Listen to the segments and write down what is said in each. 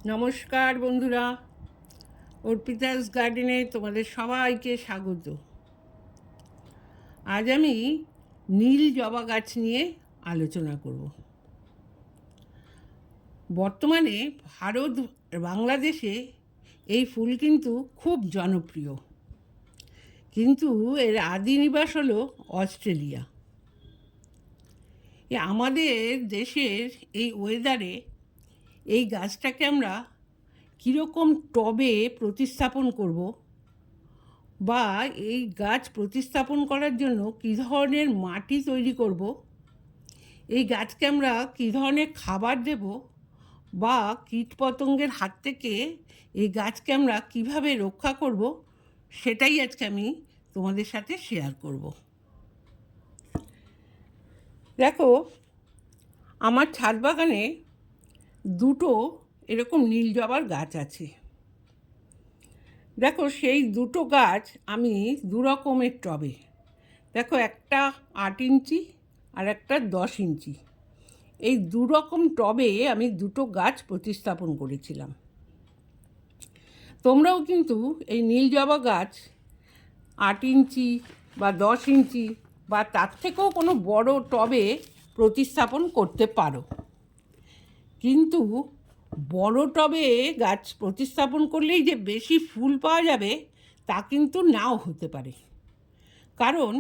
নমস্কার বন্ধুরা, অর্পিতাস গার্ডেনে তোমাদের সবাইকে স্বাগত। আজ আমি নীল জবা গাছ নিয়ে আলোচনা করব। বর্তমানে ভারত বাংলাদেশে এই ফুল কিন্তু খুব জনপ্রিয়, কিন্তু এর আদি নিবাস হলো অস্ট্রেলিয়া। আমাদের দেশের এই ওয়েদারে এই গাছটাকে আমরা কীরকম টবে প্রতিস্থাপন করব, বা এই গাছ প্রতিস্থাপন করার জন্য কী ধরনের মাটি তৈরি করব, এই গাছকে আমরা কী ধরনের খাবার দেব, বা কীটপতঙ্গের হাত থেকে এই গাছকে আমরা কিভাবে রক্ষা করব, সেটাই আজকে আমি তোমাদের সাথে শেয়ার করব। দেখো, আমার ছাদ বাগানে দুটো এরকম নীল জবার গাছ আছে। দেখো, সেই দুটো গাছ আমি দু রকমের টবে, দেখো একটা 8 ইঞ্চি আর একটা 10 ইঞ্চি, এই দু রকম টবে আমি দুটো গাছ প্রতিস্থাপন করেছিলাম। তোমরাও কিন্তু এই নীল জবা গাছ 8 ইঞ্চি বা 10 ইঞ্চি বা তার থেকেও কোনো বড় টবে প্রতিস্থাপন করতে পারো, কিন্তু বড় টবে গাছ প্রতিস্থাপন করলেই যে বেশি ফুল পাওয়া যাবে তা কিন্তু নাও হতে পারে। কারণ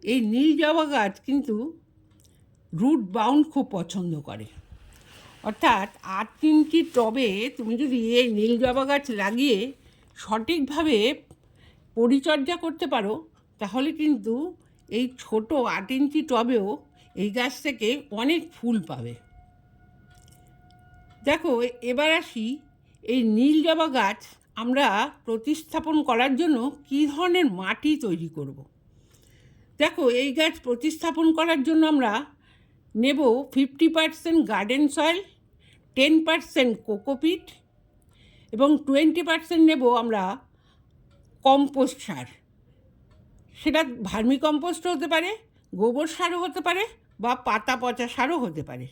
এই নীল জবা গাছ কিন্তু রুট বাউন্ড খুব পছন্দ করে। অর্থাৎ 8 ইঞ্চি টবে তুমি যদি এই নীল জবা গাছ লাগিয়ে সঠিকভাবে পরিচর্যা করতে পারো, তাহলে কিন্তু এই ছোট 8 ইঞ্চি টবেও এই গাছ থেকে অনেক ফুল পাবে। দেখো, এবার আসি এই নীল জবা গাছ আমরা প্রতিস্থাপন করার জন্য কী ধরনের মাটি তৈরি করব। দেখো, এই গাছ প্রতিস্থাপন করার জন্য আমরা নেব 50% গার্ডেন সয়েল, 10% কোকোপিট এবং 20% নেব আমরা কম্পোস্ট সার। সেটা ভার্মি কম্পোস্ট হতে পারে, গোবর সারও হতে পারে, বা পাতা পচা সারও হতে পারে।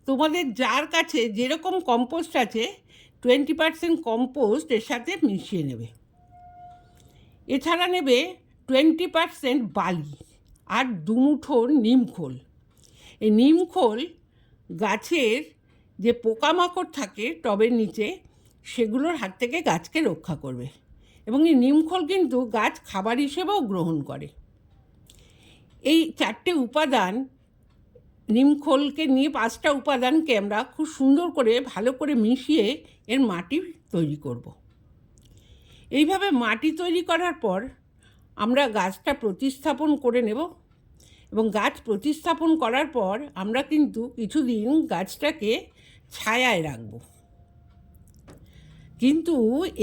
তোমাদের যার কাছে যেরকম কম্পোস্ট আছে 20% কম্পোস্ট এর সাথে মিশিয়ে নেবে। এছাড়া নেবে 20% বালি আর 2 মুঠো নিমখোল। এই নিমখোল গাছের যে পোকামাকড় থাকে টবের নিচে, সেগুলোর হাত থেকে গাছকে রক্ষা করবে, এবং এই নিমখোল কিন্তু গাছ খাবার হিসেবেও গ্রহণ করে। এই 4টে উপাদান, নিমখোলকে নিয়ে 5টা উপাদানকে আমরা খুব সুন্দর করে ভালো করে মিশিয়ে এর মাটি তৈরি করব। এইভাবে মাটি তৈরি করার পর আমরা গাছটা প্রতিস্থাপন করে নেব, এবং গাছ প্রতিস্থাপন করার পর আমরা কিন্তু কিছুদিন গাছটাকে ছায়ায় রাখব। কিন্তু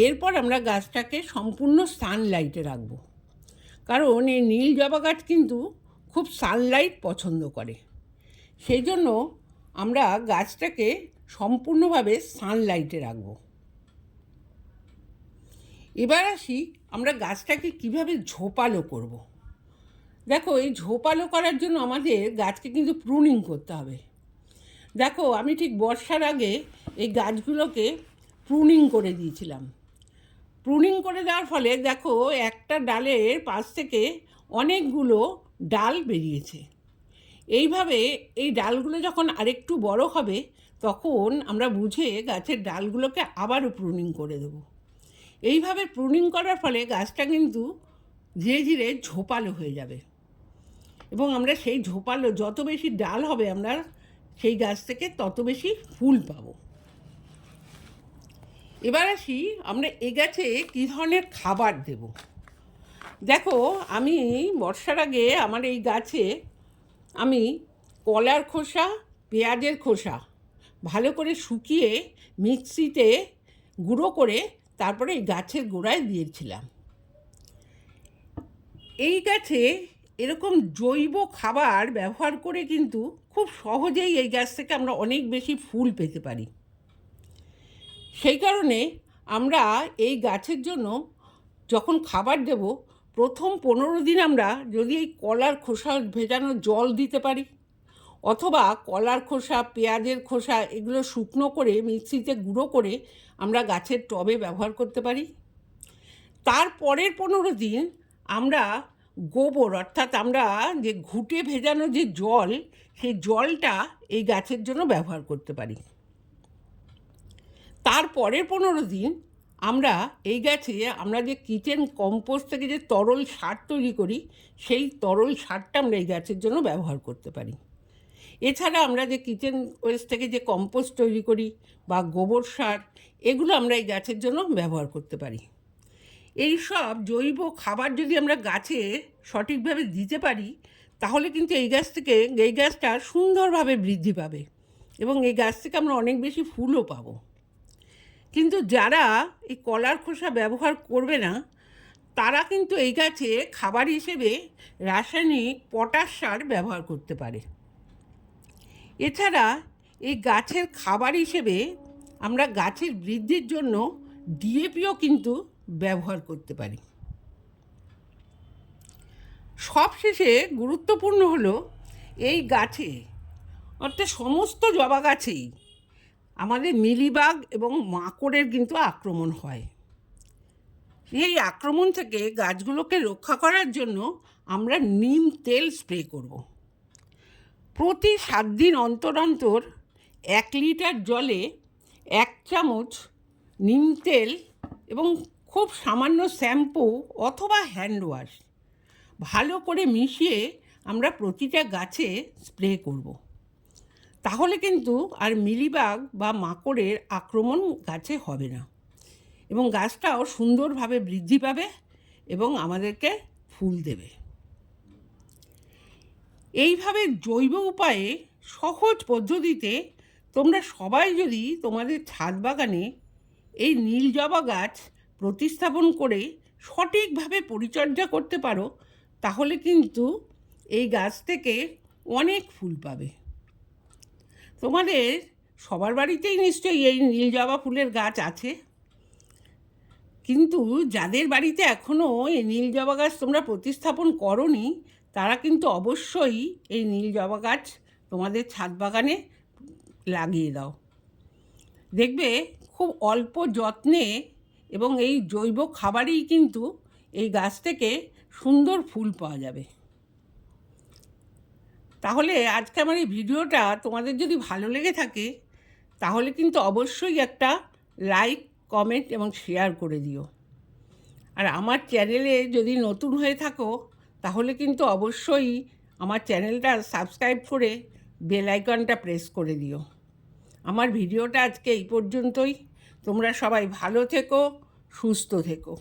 এরপর আমরা গাছটাকে সম্পূর্ণ সানলাইটে রাখব, কারণ এই নীল জবা গাছ কিন্তু খুব সানলাইট পছন্দ করে। সেই জন্য আমরা গাছটাকে সম্পূর্ণভাবে সানলাইটে রাখব। এবার আসি আমরা গাছটাকে কিভাবে ঝোপালো করব। দেখো, এই ঝোপালো করার জন্য আমাদের গাছকে কিন্তু প্রুনিং করতে হবে। দেখো, আমি ঠিক বর্ষার আগে এই গাছগুলোকে প্রুনিং করে দিয়েছিলাম। প্রুনিং করে দেওয়ার ফলে দেখো, একটা ডালের পাশ থেকে অনেকগুলো ডাল বেরিয়েছে। এইভাবে এই ডালগুলো যখন আরেকটু বড় হবে, তখন আমরা বুঝে গাছের ডালগুলোকে আবারও প্রুনিং করে দেব। এইভাবে প্রুনিং করার ফলে গাছটা কিন্তু ধীরে ধীরে ঝোপালো হয়ে যাবে, এবং আমরা সেই ঝোপালো যত বেশি ডাল হবে আমরা সেই গাছ থেকে তত বেশি ফুল পাব। এবার আসি আমরা এ গাছে কী ধরনের খাবার দেব। দেখো, আমি বর্ষার আগে আমার এই গাছে আমি কলার খোসা, পেঁয়াজের খোসা ভালো করে শুকিয়ে মিক্সিতে গুঁড়ো করে তারপরে এই গাছের গোড়ায় দিয়েছিলাম। এই গাছে এরকম জৈব খাবার ব্যবহার করে কিন্তু খুব সহজেই এই গাছ থেকে আমরা অনেক বেশি ফুল পেতে পারি। সেই কারণে আমরা এই গাছের জন্য যখন খাবার দেব, প্রথম 15 দিন আমরা যদি এই কলার খোসা ভেজানো জল দিতে পারি, অথবা কলার খোসা, পেঁয়াজের খোসা এগুলো শুকনো করে মিক্সিতে গুঁড়ো করে আমরা গাছের টবে ব্যবহার করতে পারি। তার পরের 15 দিন আমরা গোবর, অর্থাৎ আমরা যে ঘুঁটে ভেজানো যে জল, সেই জলটা এই গাছের জন্য ব্যবহার করতে পারি। তার পরের 15 দিন আমরা এই গাছে আমরা যে কিচেন কম্পোস্ট থেকে যে তরল সার তৈরি করি, সেই তরল সারটা আমরা এই গাছের জন্য ব্যবহার করতে পারি। এছাড়া আমরা যে কিচেন ওয়েস্ট থেকে যে কম্পোস্ট তৈরি করি বা গোবর সার, এগুলো আমরা এই গাছের জন্য ব্যবহার করতে পারি। এই সব জৈব খাবার যদি আমরা গাছে সঠিকভাবে দিতে পারি, তাহলে কিন্তু এই গাছটা সুন্দরভাবে বৃদ্ধি পাবে এবং এই গাছ থেকে আমরা অনেক বেশি ফুলও পাবো। কিন্তু যারা এই কলার খোসা ব্যবহার করবে না, তারা কিন্তু এই গাছে খাবার হিসেবে রাসায়নিক পটাশ সার ব্যবহার করতে পারে। এছাড়া এই গাছের খাবার হিসেবে আমরা গাছের বৃদ্ধির জন্য ডিএপিও কিন্তু ব্যবহার করতে পারি। সবশেষে গুরুত্বপূর্ণ হলো এই গাছে, অর্থাৎ সমস্ত জবা গাছেই আমাদের মিলিবাগ এবং মাকড়ের কিন্তু আক্রমণ হয়। এই আক্রমণ থেকে গাছগুলোকে রক্ষা করার জন্য আমরা নিম তেল স্প্রে করব। প্রতি 7 দিন অন্তর অন্তর 1 লিটার জলে 1 চামচ নিম তেল এবং খুব সামান্য শ্যাম্পু অথবা হ্যান্ড ওয়াশ ভালো করে মিশিয়ে আমরা প্রতিটা গাছে স্প্রে করব। তাহলে কিন্তু আর মিলিবাগ বা মাকড়ের আক্রমণ গাছে হবে না এবং গাছটাও সুন্দরভাবে বৃদ্ধি পাবে এবং আমাদেরকে ফুল দেবে। এইভাবে জৈব উপায়ে সহজ পদ্ধতিতে তোমরা সবাই যদি তোমাদের ছাদ বাগানে এই নীল জবা গাছ প্রতিস্থাপন করে সঠিকভাবে পরিচর্যা করতে পারো, তাহলে কিন্তু এই গাছ থেকে অনেক ফুল পাবে। তোমাদের সবার বাড়িতেই নিশ্চয়ই এই নীল জবা ফুলের গাছ আছে, কিন্তু যাদের বাড়িতে এখনও এই নীল জবা গাছ তোমরা প্রতিস্থাপন করোনি, তারা কিন্তু অবশ্যই এই নীল জবা গাছ তোমাদের ছাদ বাগানে লাগিয়ে দাও। দেখবে খুব অল্প যত্নে এবং এই জৈব খাবারেই কিন্তু এই গাছ থেকে সুন্দর ফুল পাওয়া যাবে। তাহলে আজকে আমার এই ভিডিওটা তোমাদের যদি ভালো লেগে থাকে, তাহলে কিন্তু অবশ্যই একটা লাইক, কমেন্ট এবং শেয়ার করে দিও। আর আমার চ্যানেলে যদি নতুন হয়ে থাকো, তাহলে কিন্তু অবশ্যই আমার চ্যানেলটা সাবস্ক্রাইব করে বেল আইকনটা প্রেস করে দিও। আমার ভিডিওটা আজকে এই পর্যন্তই। তোমরা সবাই ভালো থেকো, সুস্থ থেকো।